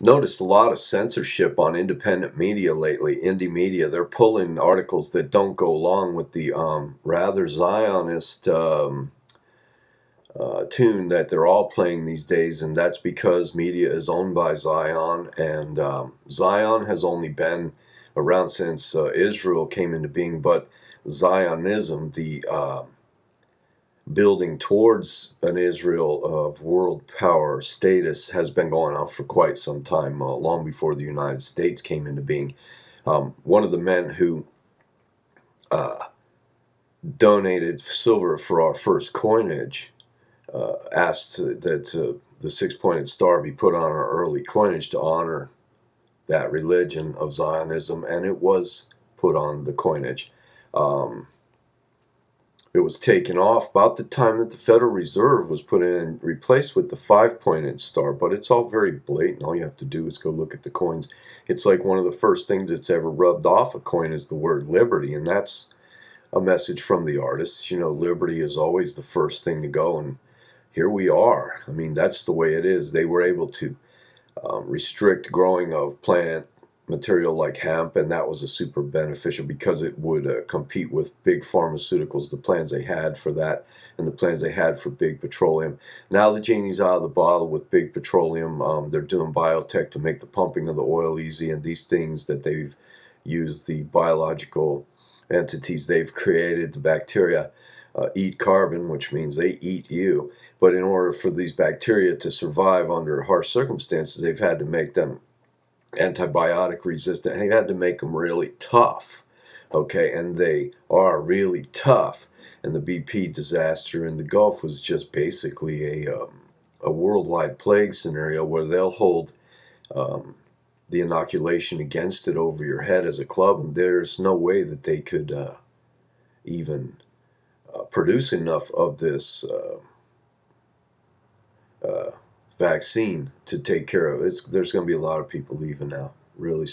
Noticed a lot of censorship on independent media lately. Indymedia, they're pulling articles that don't go along with the rather Zionist tune that they're all playing these days, and that's because media is owned by Zion, and Zion has only been around since Israel came into being, but Zionism, the building towards an Israel of world power status, has been going on for quite some time, long before the United States came into being. One of the men who donated silver for our first coinage asked that the six-pointed star be put on our early coinage to honor that religion of Zionism, and it was put on the coinage. It was taken off about the time that the Federal Reserve was put in and replaced with the five-pointed star, but it's all very blatant. All you have to do is go look at the coins. It's like one of the first things that's ever rubbed off a coin is the word liberty, and that's a message from the artists. You know, liberty is always the first thing to go, and here we are. I mean, that's the way it is. They were able to restrict growing of plant material like hemp, and that was a super beneficial because it would compete with big pharmaceuticals, the plans they had for that and the plans they had for big petroleum. Now the genie's out of the bottle with big petroleum. They're doing biotech to make the pumping of the oil easy, and these things that they've used, the biological entities they've created, the bacteria, eat carbon, which means they eat you. But in order for these bacteria to survive under harsh circumstances, they've had to make them antibiotic resistant. They've had to make them really tough. Okay, and they are really tough. And the BP disaster in the Gulf was just basically a worldwide plague scenario where they'll hold the inoculation against it over your head as a club, and there's no way that they could even produce enough of this vaccine to take care of it. There's going to be a lot of people leaving now, really.